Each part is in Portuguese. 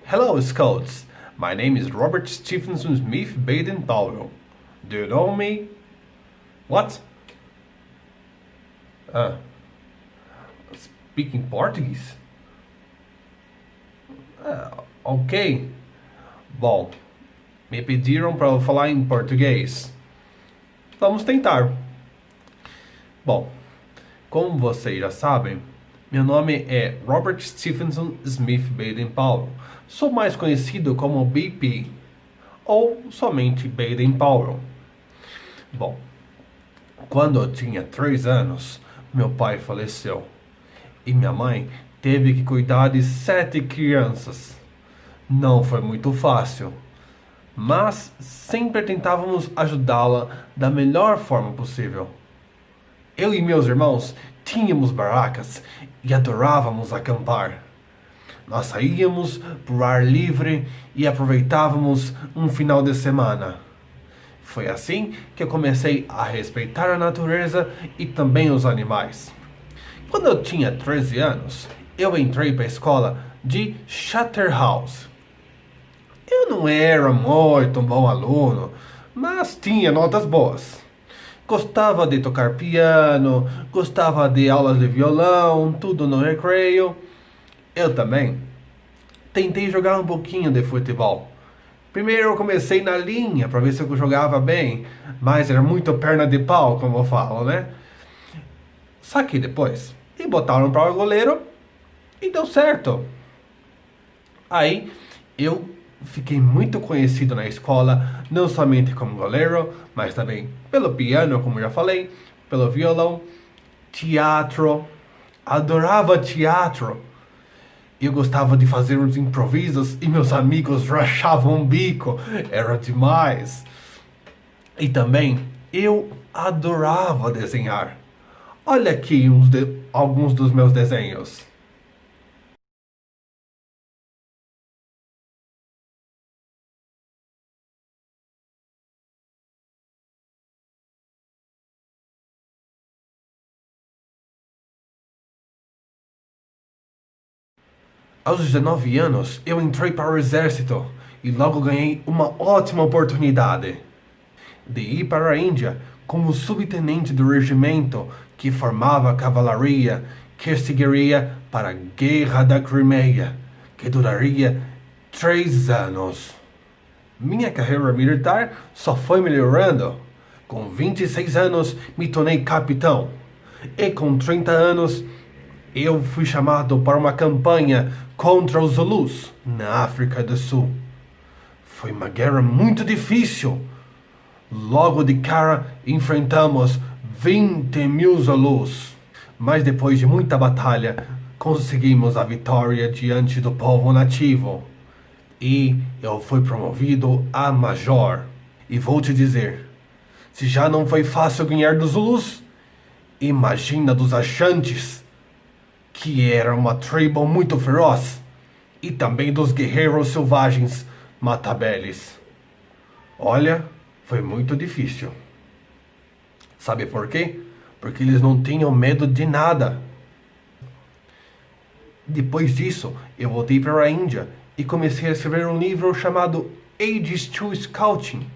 Hello, Scouts. My name is Robert Stephenson Smith Baden Powell. Do you know me? What? Ah, speaking Portuguese? Ok. Bom, me pediram para eu falar em português. Vamos tentar. Bom, como vocês já sabem, meu nome é Robert Stephenson Smith Baden Powell. Sou mais conhecido como BP ou somente Baden Powell. Bom, quando eu tinha 3 anos, meu pai faleceu e minha mãe teve que cuidar de 7 crianças. Não foi muito fácil, mas sempre tentávamos ajudá-la da melhor forma possível. Eu e meus irmãos tínhamos barracas e adorávamos acampar. Nós saíamos para o ar livre e aproveitávamos um final de semana. Foi assim que eu comecei a respeitar a natureza e também os animais. Quando eu tinha 13 anos, eu entrei para a escola de Charterhouse. Eu não era muito bom aluno, mas tinha notas boas. Gostava de tocar piano, gostava de aulas de violão, tudo no recreio. Eu também tentei jogar um pouquinho de futebol. Primeiro eu comecei na linha para ver se eu jogava bem, mas era muito perna de pau, como eu falo, né? Só que depois me botaram para o goleiro e deu certo. Aí eu fiquei muito conhecido na escola, não somente como goleiro, mas também pelo piano, como já falei, pelo violão, teatro. Adorava teatro. Eu gostava de fazer uns improvisos e meus amigos rachavam o bico. Era demais. E também eu adorava desenhar. Olha aqui alguns dos meus desenhos. Aos 19 anos, eu entrei para o exército e logo ganhei uma ótima oportunidade de ir para a Índia como subtenente do regimento que formava a cavalaria que seguiria para a Guerra da Crimeia, que duraria 3 anos. Minha carreira militar só foi melhorando. Com 26 anos, me tornei capitão. E com 30 anos, eu fui chamado para uma campanha contra os Zulus na África do Sul. Foi uma guerra muito difícil. Logo de cara enfrentamos 20 mil Zulus. Mas depois de muita batalha, conseguimos a vitória diante do povo nativo. E eu fui promovido a major. E vou te dizer, se já não foi fácil ganhar dos Zulus, imagina dos Ashantis, que era uma tribo muito feroz, e também dos guerreiros selvagens Matabeles. Olha, foi muito difícil. Sabe por quê? Porque eles não tinham medo de nada. Depois disso, eu voltei para a Índia e comecei a escrever um livro chamado Ages to Scouting,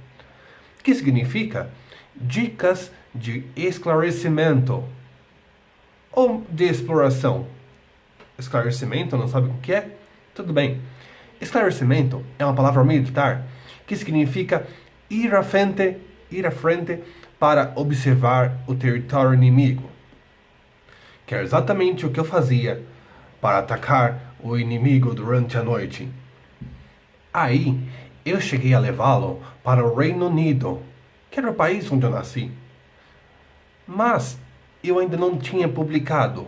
que significa Dicas de Esclarecimento ou de Exploração. Esclarecimento, não sabe o que é? Tudo bem. Esclarecimento é uma palavra militar que significa ir à frente para observar o território inimigo. Que é exatamente o que eu fazia para atacar o inimigo durante a noite. Aí, eu cheguei a levá-lo para o Reino Unido, que era o país onde eu nasci. Mas eu ainda não tinha publicado,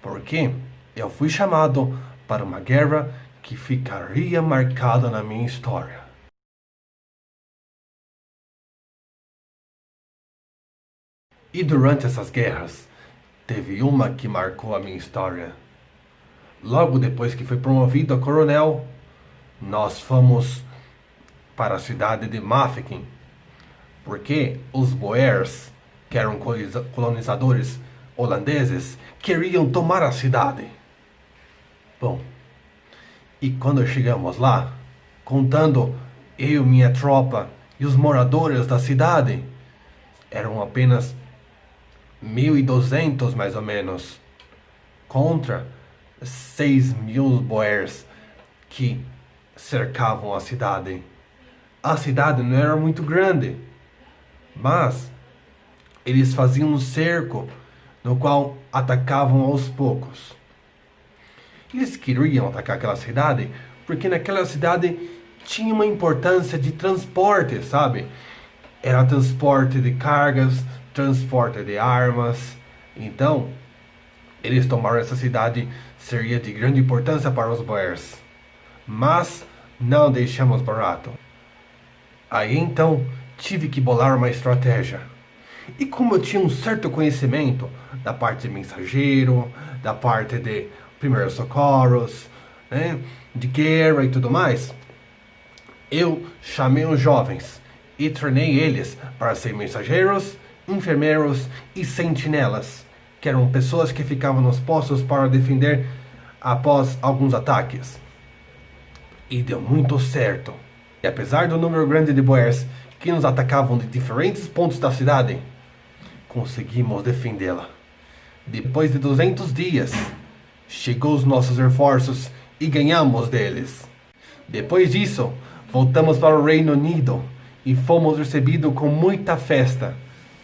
porque eu fui chamado para uma guerra que ficaria marcada na minha história. E durante essas guerras, teve uma que marcou a minha história. Logo depois que fui promovido a coronel, nós fomos para a cidade de Mafeking, porque os Boers, que eram colonizadores holandeses, queriam tomar a cidade. Bom, E quando chegamos lá, contando eu, minha tropa e os moradores da cidade, eram apenas 1.200 mais ou menos, contra 6.000 boers que cercavam a cidade. A cidade não era muito grande, mas eles faziam um cerco no qual atacavam aos poucos. Eles queriam atacar aquela cidade porque naquela cidade tinha uma importância de transporte, sabe? Era transporte de cargas, transporte de armas. Então, eles tomaram essa cidade, seria de grande importância para os boers. Mas não deixamos barato. Aí então tive que bolar uma estratégia. E como eu tinha um certo conhecimento da parte de mensageiro, da parte de primeiros socorros, né, de guerra e tudo mais, eu chamei os jovens e treinei eles para ser mensageiros, enfermeiros e sentinelas, que eram pessoas que ficavam nos postos para defender após alguns ataques. E deu muito certo. E apesar do número grande de boers que nos atacavam de diferentes pontos da cidade, conseguimos defendê-la. Depois de 200 dias, chegou os nossos reforços e ganhamos deles. Depois disso, voltamos para o Reino Unido e fomos recebidos com muita festa.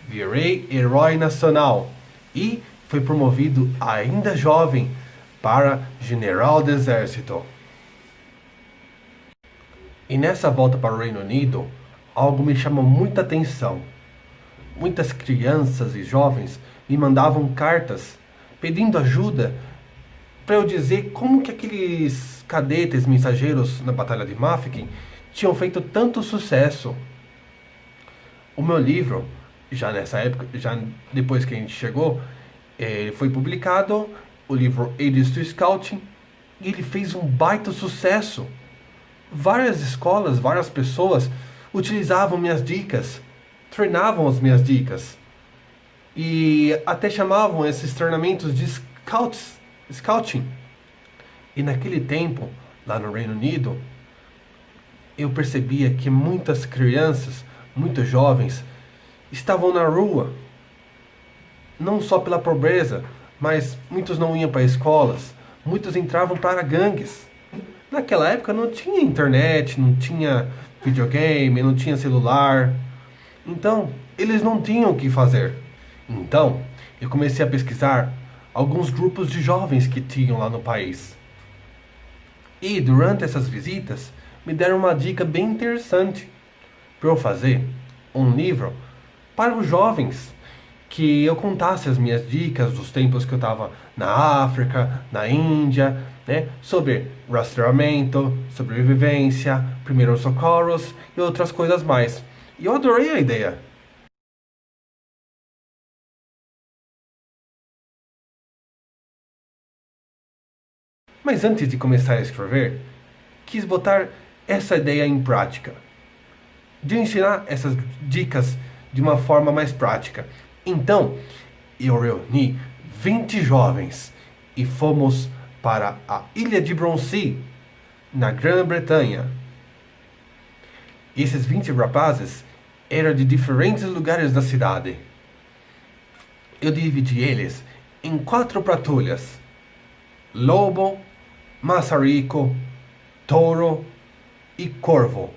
Virei herói nacional e fui promovido ainda jovem para general do exército. E nessa volta para o Reino Unido, algo me chamou muita atenção. Muitas crianças e jovens me mandavam cartas pedindo ajuda para eu dizer como que aqueles cadetes mensageiros na Batalha de Mafeking tinham feito tanto sucesso. O meu livro, já nessa época, já depois que a gente chegou, foi publicado, o livro Aids to Scouting, e ele fez um baita sucesso. Várias escolas, várias pessoas utilizavam minhas dicas, treinavam as minhas dicas e até chamavam esses treinamentos de scouting. E naquele tempo, lá no Reino Unido, eu percebia que muitas crianças, muitos jovens, estavam na rua, não só pela pobreza, mas muitos não iam para escolas, muitos entravam para gangues. Naquela época não tinha internet, não tinha videogame, não tinha celular. Então, eles não tinham o que fazer. Então, eu comecei a pesquisar alguns grupos de jovens que tinham lá no país. E durante essas visitas, me deram uma dica bem interessante para eu fazer um livro para os jovens, que eu contasse as minhas dicas dos tempos que eu estava na África, na Índia, né, sobre rastreamento, sobrevivência, primeiros socorros e outras coisas mais. E eu adorei a ideia. Mas antes de começar a escrever, quis botar essa ideia em prática, de ensinar essas dicas de uma forma mais prática. Então, eu reuni 20 jovens e fomos para a ilha de Bronsey, na Grã-Bretanha. Esses 20 rapazes eram de diferentes lugares da cidade. Eu dividi eles em 4 patrulhas: Lobo, Maçarico, Touro e Corvo.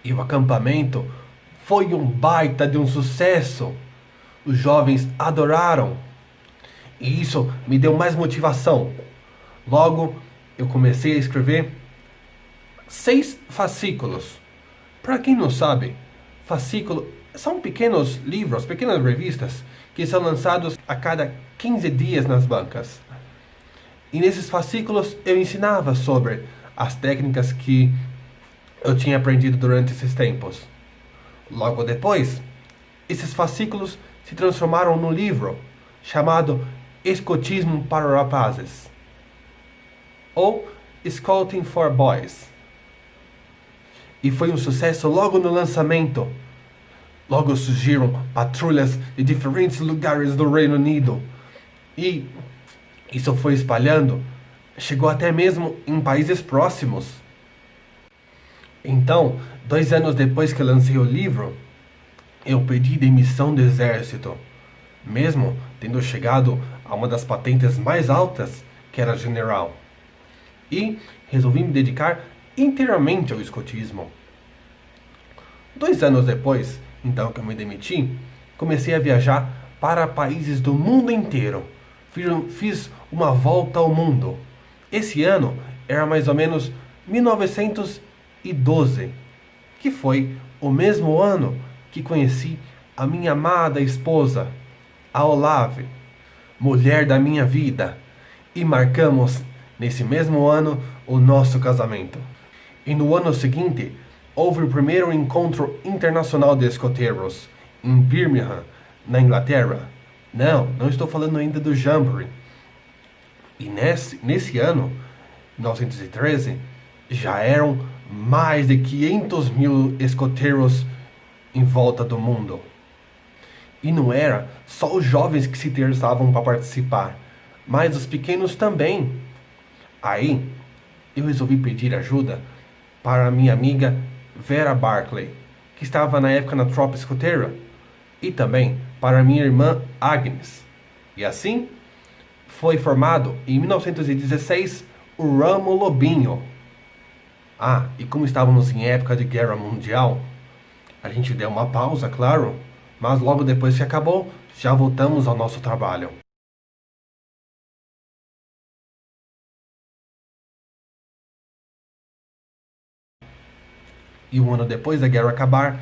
E o acampamento foi um baita de um sucesso. Os jovens adoraram. E isso me deu mais motivação. Logo, eu comecei a escrever 6 fascículos. Para quem não sabe, fascículo são pequenos livros, pequenas revistas que são lançados a cada 15 dias nas bancas. E nesses fascículos eu ensinava sobre as técnicas que eu tinha aprendido durante esses tempos. Logo depois, esses fascículos se transformaram num livro chamado Escotismo para Rapazes, ou Scouting for Boys. E foi um sucesso logo no lançamento. Logo surgiram patrulhas de diferentes lugares do Reino Unido. E isso foi espalhando chegou até mesmo em países próximos. Então, 2 anos depois que lancei o livro, eu pedi demissão do exército, mesmo tendo chegado a uma das patentes mais altas, que era general. E resolvi me dedicar inteiramente ao escotismo. 2 anos depois, então que eu me demiti, comecei a viajar para países do mundo inteiro. Fiz uma volta ao mundo. Esse ano era mais ou menos 1912, que foi o mesmo ano que conheci a minha amada esposa, a Olave, mulher da minha vida, e marcamos nesse mesmo ano o nosso casamento. E no ano seguinte, houve o primeiro encontro internacional de escoteiros em Birmingham, na Inglaterra. Não estou falando ainda do Jamboree. E nesse ano, 1913, já eram mais de 500 mil escoteiros em volta do mundo. E não era só os jovens que se interessavam para participar, mas os pequenos também. Aí, eu resolvi pedir ajuda para a minha amiga Vera Barclay, que estava na época na tropa escoteira, e também para a minha irmã Agnes. E assim, foi formado em 1916 o Ramo Lobinho. E como estávamos em época de guerra mundial, a gente deu uma pausa, claro, mas logo depois que acabou, já voltamos ao nosso trabalho. E um ano depois da guerra acabar,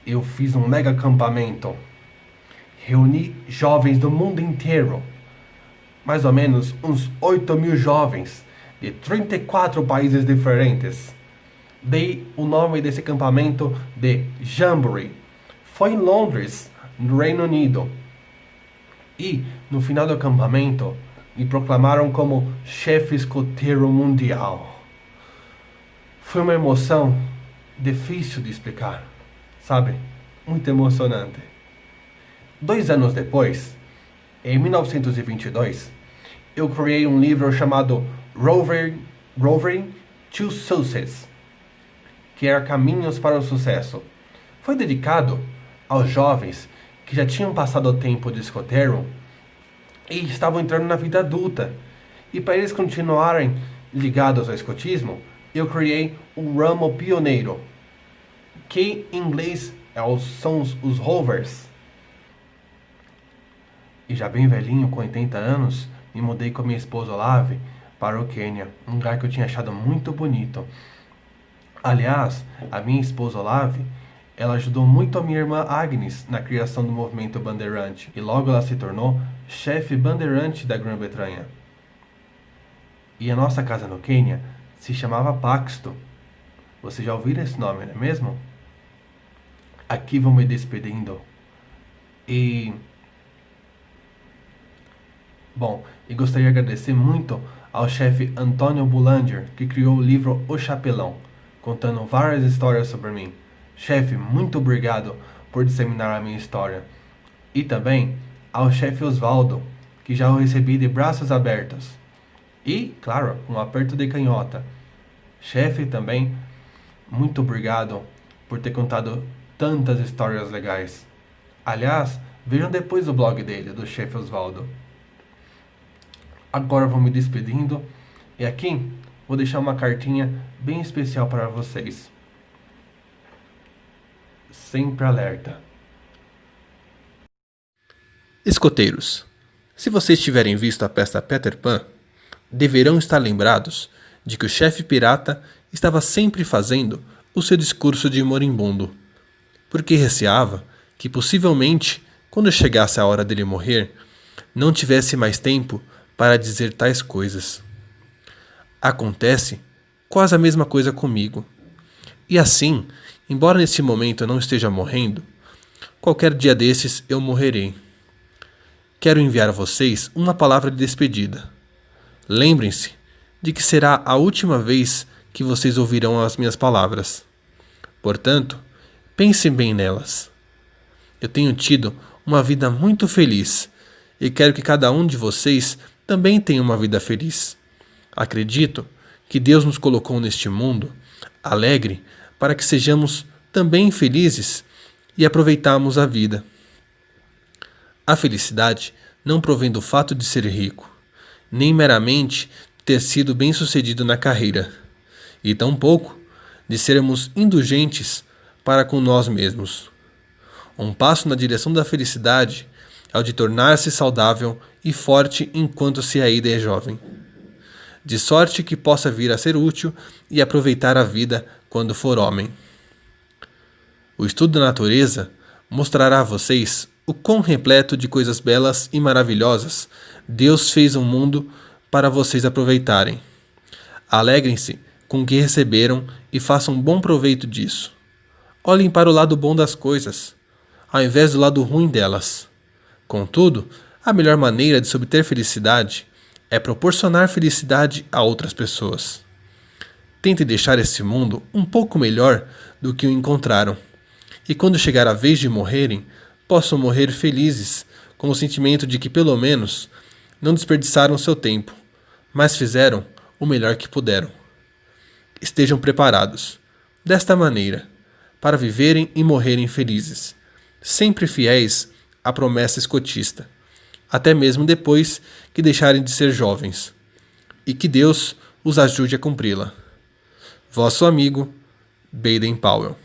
eu fiz um mega acampamento. Reuni jovens do mundo inteiro, mais ou menos uns 8.000 jovens de 34 países diferentes. Dei o nome desse acampamento de Jamboree. Foi em Londres, no Reino Unido. E, no final do acampamento, me proclamaram como chefe escoteiro mundial. Foi uma emoção difícil de explicar, sabe? Muito emocionante. 2 anos depois, em 1922, eu criei um livro chamado Roving to Success, que era Caminhos para o Sucesso. Foi dedicado aos jovens que já tinham passado o tempo de escoteiro e estavam entrando na vida adulta. E para eles continuarem ligados ao escotismo, eu criei um ramo pioneiro, que em inglês são os Rovers. E já bem velhinho, com 80 anos, me mudei com a minha esposa Olave para o Quênia, um lugar que eu tinha achado muito bonito. Aliás, a minha esposa Olave, ela ajudou muito a minha irmã Agnes na criação do movimento bandeirante, e logo ela se tornou chefe bandeirante da Grã-Bretanha. E a nossa casa no Quênia se chamava Paxto. Você já ouviu esse nome, não é mesmo? Aqui vou me despedindo. E gostaria de agradecer muito ao chefe Antônio Boulanger, que criou o livro O Chapelão, contando várias histórias sobre mim. Chefe, muito obrigado por disseminar a minha história. E também ao chefe Osvaldo, que já o recebi de braços abertos. E, claro, um aperto de canhota. Chefe também, muito obrigado por ter contado tantas histórias legais. Aliás, vejam depois o blog dele, do chefe Osvaldo. Agora vou me despedindo e aqui vou deixar uma cartinha bem especial para vocês. Sempre alerta. Escoteiros, se vocês tiverem visto a peça Peter Pan, deverão estar lembrados de que o chefe pirata estava sempre fazendo o seu discurso de moribundo, porque receava que possivelmente, quando chegasse a hora dele morrer, não tivesse mais tempo para dizer tais coisas. Acontece quase a mesma coisa comigo. E assim, embora nesse momento eu não esteja morrendo, qualquer dia desses eu morrerei. Quero enviar a vocês uma palavra de despedida. Lembrem-se de que será a última vez que vocês ouvirão as minhas palavras. Portanto, pensem bem nelas. Eu tenho tido uma vida muito feliz e quero que cada um de vocês também tenha uma vida feliz. Acredito que Deus nos colocou neste mundo alegre para que sejamos também felizes e aproveitamos a vida. A felicidade não provém do fato de ser rico, nem meramente ter sido bem-sucedido na carreira, e tampouco de sermos indulgentes para com nós mesmos. Um passo na direção da felicidade é o de tornar-se saudável e forte enquanto se ainda é jovem, de sorte que possa vir a ser útil e aproveitar a vida quando for homem. O estudo da natureza mostrará a vocês o quão repleto de coisas belas e maravilhosas Deus fez o mundo para vocês aproveitarem. Alegrem-se com o que receberam e façam bom proveito disso. Olhem para o lado bom das coisas, ao invés do lado ruim delas. Contudo, a melhor maneira de se obter felicidade é proporcionar felicidade a outras pessoas. Tentem deixar esse mundo um pouco melhor do que o encontraram, e quando chegar a vez de morrerem, possam morrer felizes, com o sentimento de que, pelo menos, não desperdiçaram seu tempo, mas fizeram o melhor que puderam. Estejam preparados, desta maneira, para viverem e morrerem felizes, sempre fiéis à promessa escotista, até mesmo depois que deixarem de ser jovens, e que Deus os ajude a cumpri-la. Vosso amigo, Baden Powell.